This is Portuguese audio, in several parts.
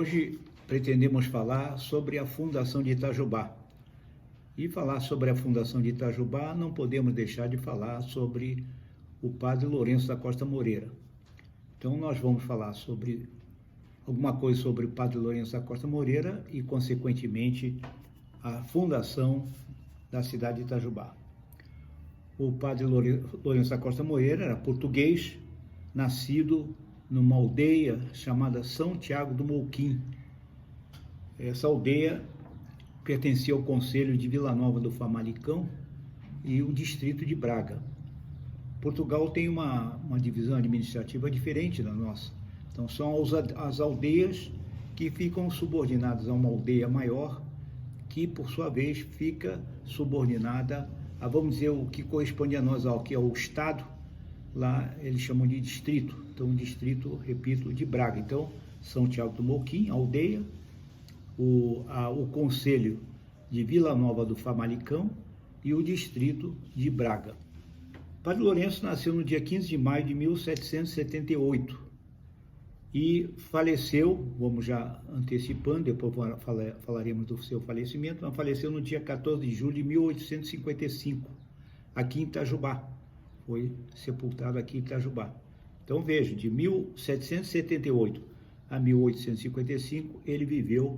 Hoje pretendemos falar sobre a Fundação de Itajubá. E falar sobre a Fundação de Itajubá, não podemos deixar de falar sobre o Padre Lourenço da Costa Moreira. Então nós vamos falar sobre alguma coisa sobre o Padre Lourenço da Costa Moreira e, consequentemente, a fundação da cidade de Itajubá. O Padre Lourenço da Costa Moreira era português, nascido numa aldeia chamada São Tiago do Mouquim. Essa aldeia pertencia ao concelho de Vila Nova do Famalicão e o distrito de Braga. Portugal tem uma divisão administrativa diferente da nossa. Então são as aldeias que ficam subordinadas a uma aldeia maior, que por sua vez fica subordinada a, vamos dizer, o que corresponde a nós, ao que é o estado. Lá eles chamam de distrito. Então o distrito, repito, de Braga. Então São Tiago do Mouquim, aldeia, o concelho de Vila Nova do Famalicão e o distrito de Braga. Padre Lourenço nasceu no dia 15 de maio de 1778 e faleceu, vamos já antecipando, depois falaremos do seu falecimento, mas faleceu no dia 14 de julho de 1855, aqui em Itajubá. Foi sepultado aqui em Itajubá. Então veja, de 1778 a 1855, ele viveu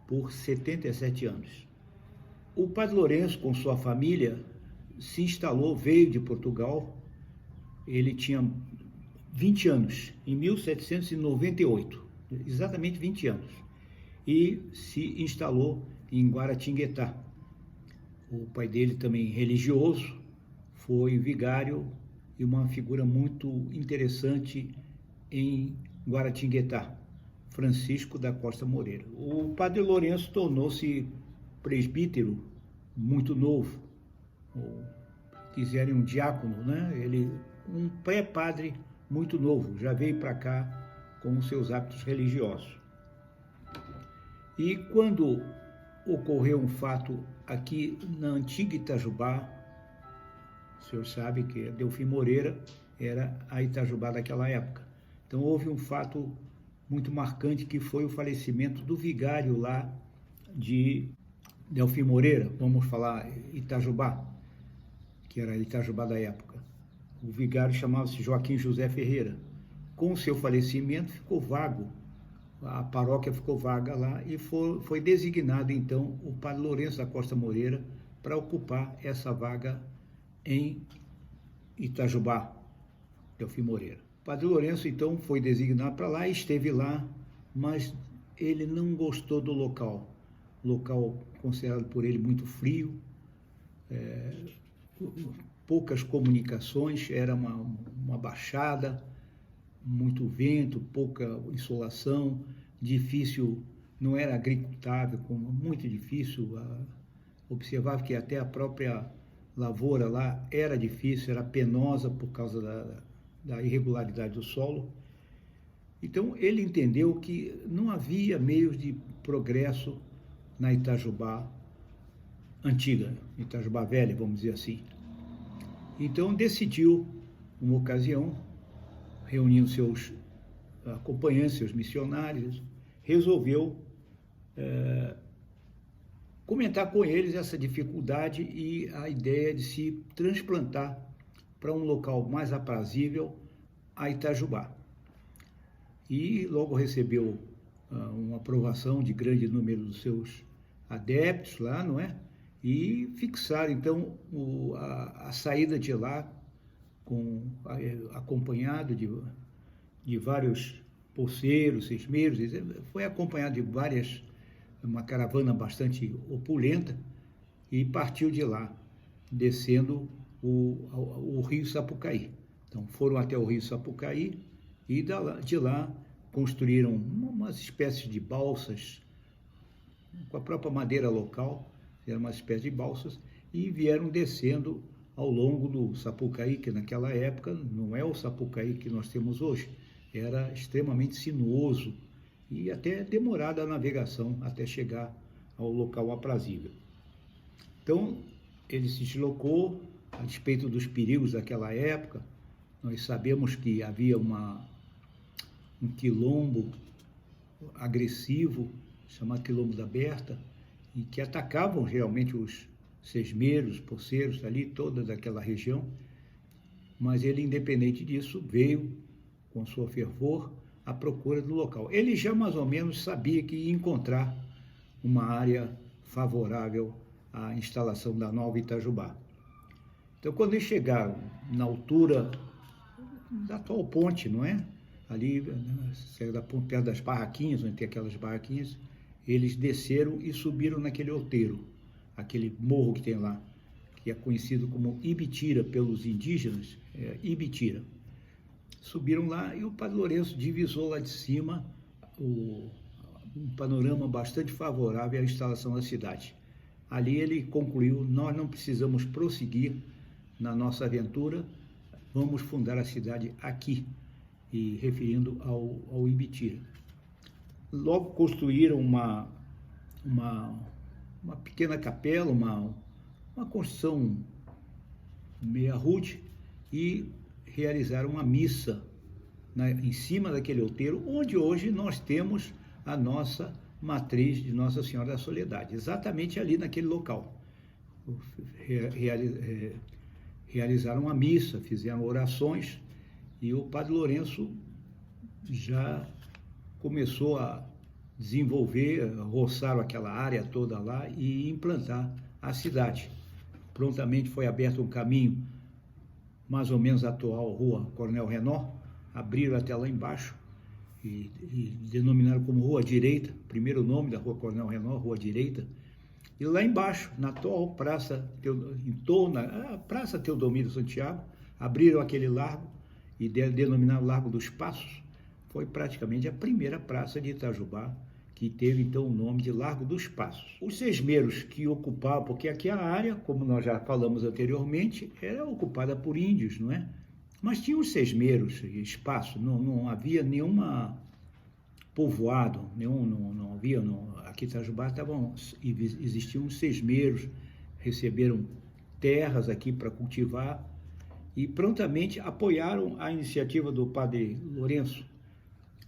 por 77 anos. O Padre Lourenço, com sua família, se instalou, veio de Portugal, ele tinha 20 anos, em 1798, exatamente 20 anos, e se instalou em Guaratinguetá. O pai dele, também religioso, foi vigário e uma figura muito interessante em Guaratinguetá, Francisco da Costa Moreira. O Padre Lourenço tornou-se presbítero muito novo, ou quiserem um diácono, né? Ele, um pré-padre muito novo, já veio para cá com os seus hábitos religiosos. E quando ocorreu um fato aqui na antiga Itajubá, o senhor sabe que Delfim Moreira era a Itajubá daquela época. Então houve um fato muito marcante que foi o falecimento do vigário lá de Delfim Moreira, vamos falar Itajubá, que era a Itajubá da época. O vigário chamava-se Joaquim José Ferreira. Com o seu falecimento ficou vago, a paróquia ficou vaga lá e foi designado então o Padre Lourenço da Costa Moreira para ocupar essa vaga em Itajubá, Delfim Moreira. O Padre Lourenço então foi designado para lá e esteve lá, mas ele não gostou do local considerado por ele muito frio, poucas comunicações, era uma baixada, muito vento, pouca insolação, difícil, não era agricultável, muito difícil, observava que até a própria lavoura lá era difícil, era penosa por causa da irregularidade do solo. Então ele entendeu que não havia meios de progresso na Itajubá antiga, Itajubá velha, vamos dizer assim. Então decidiu, uma ocasião, reunindo seus acompanhantes, seus missionários, resolveu comentar com eles essa dificuldade e a ideia de se transplantar para um local mais aprazível, a Itajubá. E logo recebeu uma aprovação de grande número dos seus adeptos lá, não é? E fixaram então a saída de lá, acompanhado de vários poceiros, cismeiros, foi acompanhado de uma caravana bastante opulenta, e partiu de lá, descendo o rio Sapucaí. Então foram até o rio Sapucaí e de lá construíram umas espécies de balsas, com a própria madeira local, eram uma espécie de balsas, e vieram descendo ao longo do Sapucaí, que naquela época não é o Sapucaí que nós temos hoje, era extremamente sinuoso e até demorada a navegação até chegar ao local aprazível. Então, ele se deslocou, a despeito dos perigos daquela época. Nós sabemos que havia um quilombo agressivo, chamado Quilombo da Berta, e que atacavam realmente os sesmeiros, poceiros ali, toda daquela região, mas ele, independente disso, veio com sua fervor à procura do local. Ele já mais ou menos sabia que ia encontrar uma área favorável à instalação da nova Itajubá. Então, quando eles chegaram na altura da atual ponte, não é? Ali, perto das barraquinhas, onde tem aquelas barraquinhas, eles desceram e subiram naquele outeiro, aquele morro que tem lá, que é conhecido como Ibitira pelos indígenas, Ibitira. Subiram lá e o Padre Lourenço divisou lá de cima um panorama bastante favorável à instalação da cidade. Ali ele concluiu: nós não precisamos prosseguir na nossa aventura, vamos fundar a cidade aqui, e referindo ao Ibitira. Logo construíram uma pequena capela, uma construção meia rude, e realizaram uma missa em cima daquele outeiro, onde hoje nós temos a nossa matriz de Nossa Senhora da Soledade, exatamente ali naquele local. Realizaram uma missa, fizeram orações, e o Padre Lourenço já começou a desenvolver, roçaram aquela área toda lá e implantar a cidade. Prontamente foi aberto um caminho, mais ou menos atual, Rua Coronel Renault, abriram até lá embaixo e denominaram como Rua Direita, primeiro nome da Rua Coronel Renault, Rua Direita. E lá embaixo, na atual praça, em torno da Praça Teodomiro Santiago, abriram aquele largo e denominaram Largo dos Passos. Foi praticamente a primeira praça de Itajubá, que teve então o nome de Largo dos Passos. Os sesmeiros que ocupavam, porque aqui a área, como nós já falamos anteriormente, era ocupada por índios, não é? Mas tinha os sesmeiros, espaço, não havia nenhuma povoado, não havia, aqui em Itajubá existiam os sesmeiros, receberam terras aqui para cultivar e prontamente apoiaram a iniciativa do Padre Lourenço.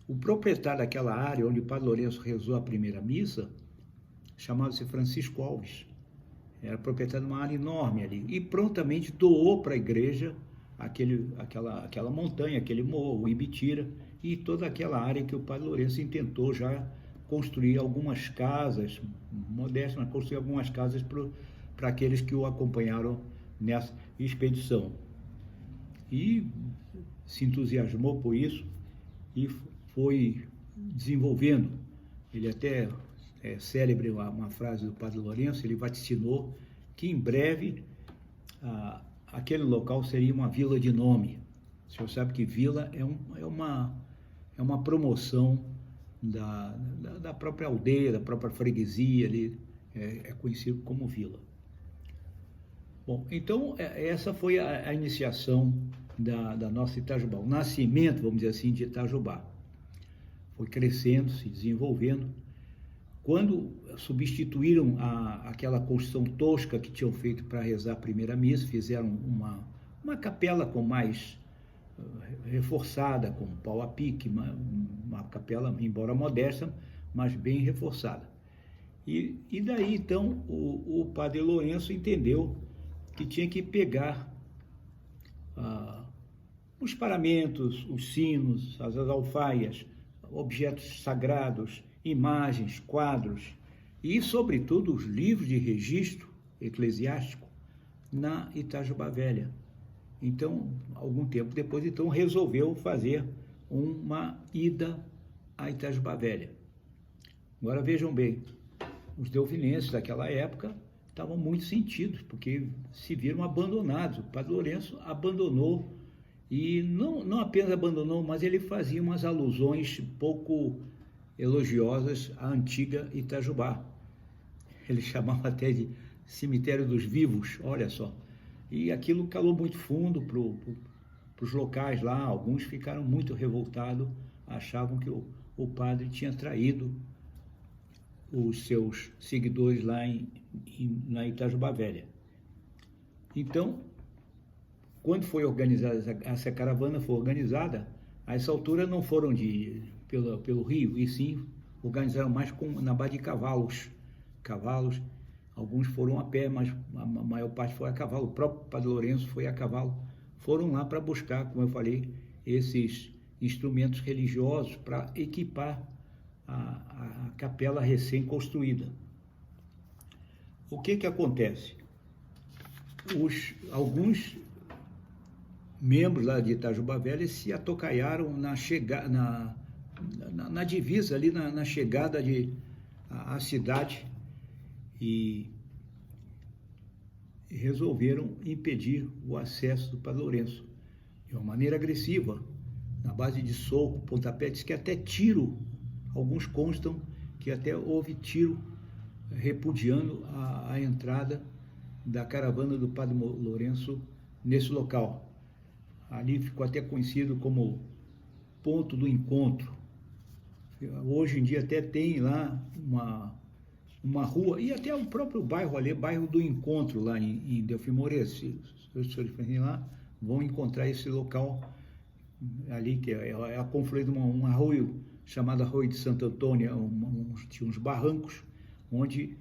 O proprietário daquela área onde o Padre Lourenço rezou a primeira missa chamava-se Francisco Alves. Era proprietário de uma área enorme ali e prontamente doou para a igreja aquela montanha, aquele morro, o Ibitira, e toda aquela área que o Padre Lourenço intentou já construir algumas casas, modestas, mas construir algumas casas para aqueles que o acompanharam nessa expedição. E se entusiasmou por isso e foi desenvolvendo. Ele até é célebre uma frase do Padre Lourenço, ele vaticinou que em breve aquele local seria uma vila de nome. O senhor sabe que vila é uma promoção da própria aldeia, da própria freguesia, ali, é conhecido como vila. Bom, então essa foi a iniciação da nossa Itajubá, o nascimento, vamos dizer assim, de Itajubá. Foi crescendo, se desenvolvendo. Quando substituíram aquela construção tosca que tinham feito para rezar a primeira missa, fizeram uma capela com mais reforçada, com pau a pique, uma capela, embora modesta, mas bem reforçada. E daí, então, o Padre Lourenço entendeu que tinha que pegar os paramentos, os sinos, as alfaias, objetos sagrados, imagens, quadros e, sobretudo, os livros de registro eclesiástico na Itajubá Velha. Então, algum tempo depois, então, resolveu fazer uma ida à Itajubá Velha. Agora, vejam bem, os delfinenses daquela época estavam muito sentidos, porque se viram abandonados. O Padre Lourenço abandonou, e não apenas abandonou, mas ele fazia umas alusões pouco elogiosas à antiga Itajubá. Ele chamava até de cemitério dos vivos, olha só. E aquilo calou muito fundo para os locais lá. Alguns ficaram muito revoltados, achavam que o padre tinha traído os seus seguidores lá na Itajubá Velha. Então, quando foi organizada, essa caravana foi organizada, a essa altura não foram pelo rio, e sim organizaram mais na base de cavalos. Cavalos, alguns foram a pé, mas a maior parte foi a cavalo. O próprio Padre Lourenço foi a cavalo. Foram lá para buscar, como eu falei, esses instrumentos religiosos para equipar a capela recém-construída. O que acontece? Alguns membros lá de Itajubá Velha se atocaiaram na divisa, ali na chegada à cidade, e resolveram impedir o acesso do Padre Lourenço de uma maneira agressiva, na base de soco, pontapé, diz que até tiro, alguns constam que até houve tiro repudiando a entrada da caravana do Padre Lourenço nesse local. Ali ficou até conhecido como ponto do encontro. Hoje em dia até tem lá uma rua, e até o próprio bairro ali, bairro do Encontro, lá em Delfim Moreira. Se os senhores forem lá, vão encontrar esse local ali, que é a confluência de um arroio chamado Arroio de Santo Antônio, tinha uns barrancos, onde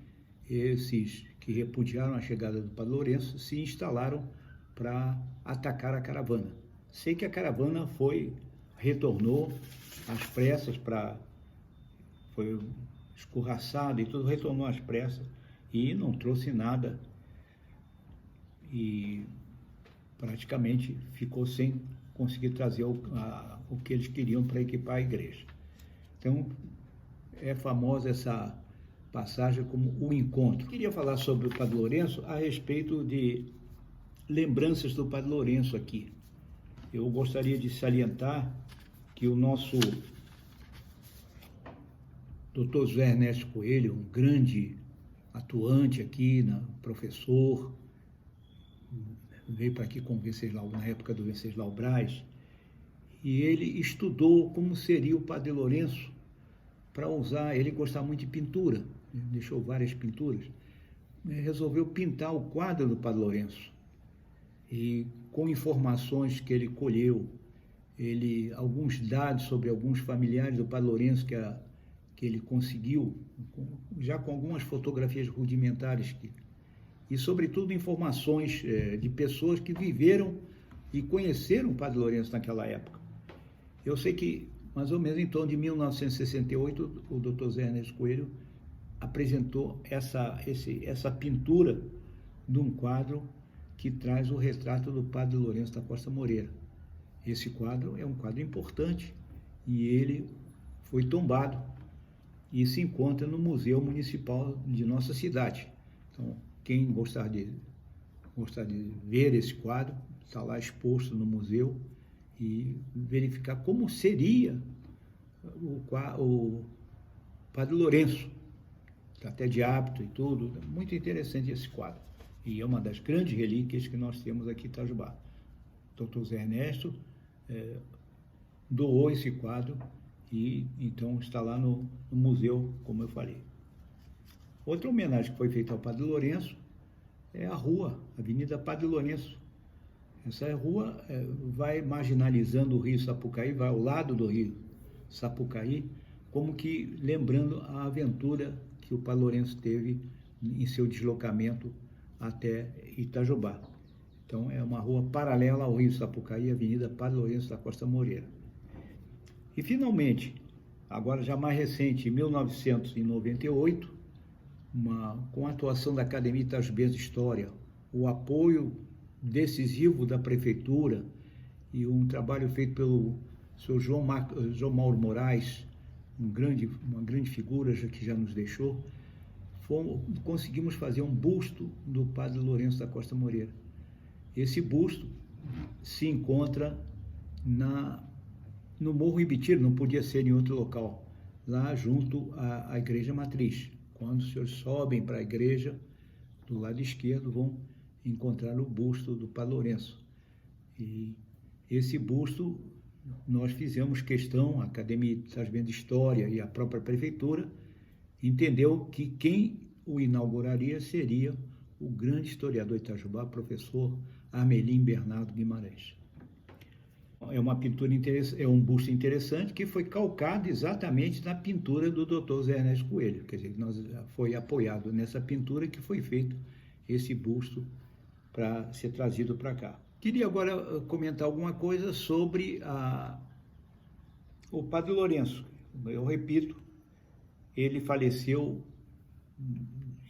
esses que repudiaram a chegada do Padre Lourenço se instalaram para atacar a caravana. Sei que a caravana retornou às pressas, foi escorraçada e tudo, retornou às pressas e não trouxe nada, e praticamente ficou sem conseguir trazer o que eles queriam para equipar a igreja. Então, é famosa essa passagem como o encontro. Eu queria falar sobre o Padre Lourenço a respeito de lembranças do Padre Lourenço aqui. Eu gostaria de salientar que o nosso Dr. José Ernesto Coelho, um grande atuante aqui, professor, veio para aqui com o Venceslau, na época do Venceslau Braz, e ele estudou como seria o Padre Lourenço para usar. Ele gostava muito de pintura, deixou várias pinturas, resolveu pintar o quadro do Padre Lourenço, e com informações que ele colheu, alguns dados sobre alguns familiares do Padre Lourenço que ele conseguiu, já com algumas fotografias rudimentares, e sobretudo informações de pessoas que viveram e conheceram o Padre Lourenço naquela época. Eu sei que, mais ou menos em torno de 1968, o Dr. Zé Ernesto Coelho apresentou essa pintura de um quadro que traz o retrato do Padre Lourenço da Costa Moreira. Esse quadro é um quadro importante e ele foi tombado e se encontra no Museu Municipal de nossa cidade. Então, quem gostar de ver esse quadro, está lá exposto no museu, e verificar como seria o Padre Lourenço, até de hábito e tudo. Muito interessante esse quadro. E é uma das grandes relíquias que nós temos aqui em Itajubá. O Dr. Zé Ernesto doou esse quadro e então está lá no museu, como eu falei. Outra homenagem que foi feita ao Padre Lourenço é a rua, Avenida Padre Lourenço. Essa rua vai marginalizando o rio Sapucaí, vai ao lado do rio Sapucaí, como que lembrando a aventura que o Padre Lourenço teve em seu deslocamento até Itajubá. Então, é uma rua paralela ao rio Sapucaí, Avenida Padre Lourenço da Costa Moreira. E, finalmente, agora já mais recente, em 1998, com a atuação da Academia Itajubense de História, o apoio decisivo da Prefeitura e um trabalho feito pelo Sr. João Mauro Moraes, uma grande figura que já nos deixou, conseguimos fazer um busto do Padre Lourenço da Costa Moreira. Esse busto se encontra no Morro Ibitira, não podia ser em outro local, lá junto à Igreja Matriz. Quando os senhores sobem para a igreja, do lado esquerdo, vão encontrar o busto do Padre Lourenço. E esse busto, nós fizemos questão, a Academia Itajubense de História e a própria Prefeitura, entendeu que quem o inauguraria seria o grande historiador Itajubá, professor Armelim Bernardo Guimarães. É uma pintura é um busto interessante que foi calcado exatamente na pintura do Dr. Zé Ernesto Coelho. Quer dizer, foi apoiado nessa pintura que foi feito esse busto para ser trazido para cá. Queria agora comentar alguma coisa sobre o Padre Lourenço. Eu repito, ele faleceu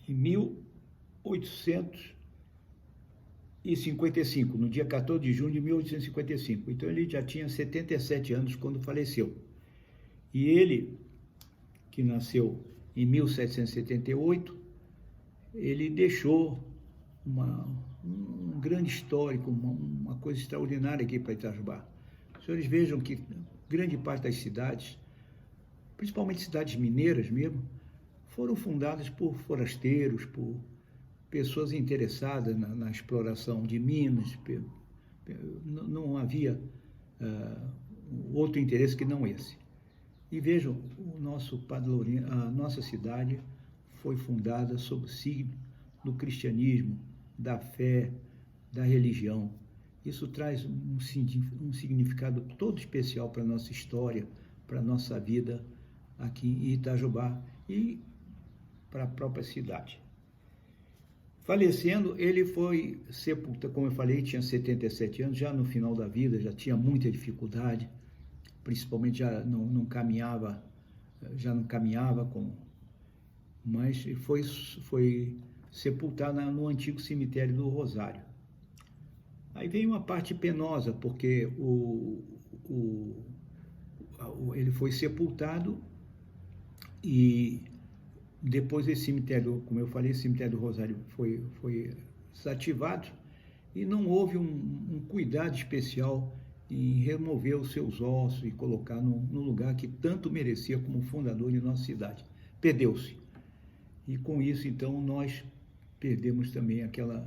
em 1855, no dia 14 de junho de 1855. Então ele já tinha 77 anos quando faleceu. E ele, que nasceu em 1778, ele deixou um grande histórico, uma coisa extraordinária aqui para Itajubá. Os senhores vejam que grande parte das cidades, principalmente cidades mineiras mesmo, foram fundadas por forasteiros, por pessoas interessadas na exploração de minas. Não havia outro interesse que não esse. E vejam, o nosso Padre Lourenço, a nossa cidade foi fundada sob o signo do cristianismo, da fé, da religião. Isso traz um significado todo especial para a nossa história, para a nossa vida aqui em Itajubá e para a própria cidade. Falecendo, ele foi sepultado, como eu falei, tinha 77 anos, já no final da vida, já tinha muita dificuldade, principalmente já não caminhava, mas foi sepultado no antigo cemitério do Rosário. Aí vem uma parte penosa, porque ele foi sepultado e depois esse cemitério, como eu falei, esse cemitério do Rosário foi desativado e não houve um cuidado especial em remover os seus ossos e colocar no lugar que tanto merecia como fundador de nossa cidade. Perdeu-se. E com isso, então, nós perdemos também aquela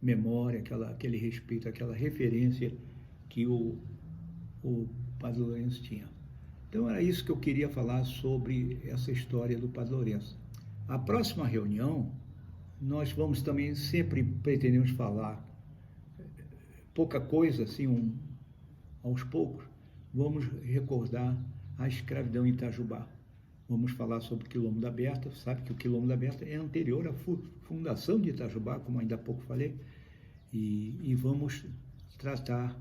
memória, aquele respeito, aquela referência que o Padre Lourenço tinha. Então, era isso que eu queria falar sobre essa história do Padre Lourenço. A próxima reunião, nós vamos também, sempre pretendemos falar pouca coisa, assim, aos poucos, vamos recordar a escravidão em Itajubá. Vamos falar sobre o Quilombo da Berta. Sabe que o Quilombo da Berta é anterior à fundação de Itajubá, como ainda há pouco falei, e vamos tratar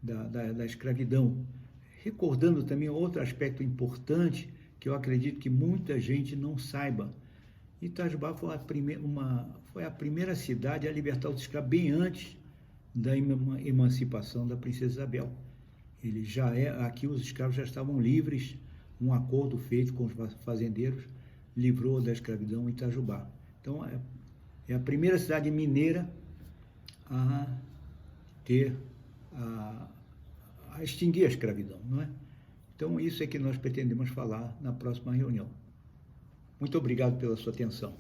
da escravidão. Recordando também outro aspecto importante, que eu acredito que muita gente não saiba. Itajubá foi a primeira cidade a libertar os escravos bem antes da emancipação da Princesa Isabel. Aqui os escravos já estavam livres, um acordo feito com os fazendeiros livrou da escravidão Itajubá. Então, é a primeira cidade mineira a extinguir a escravidão, não é? Então, isso é que nós pretendemos falar na próxima reunião. Muito obrigado pela sua atenção.